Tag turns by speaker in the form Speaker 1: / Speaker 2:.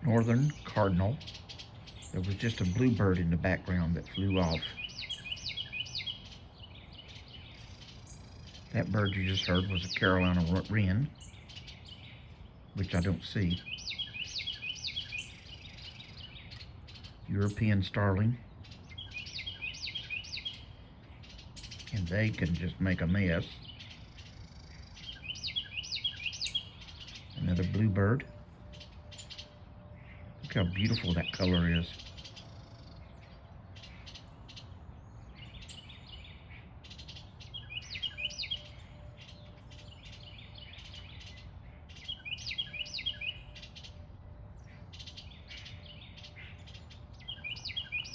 Speaker 1: northern cardinal. There was just a bluebird in the background that flew off. That bird you just heard was a Carolina wren, which I don't see. European starling. And they can just make a mess. Another bluebird. Look how beautiful that color is.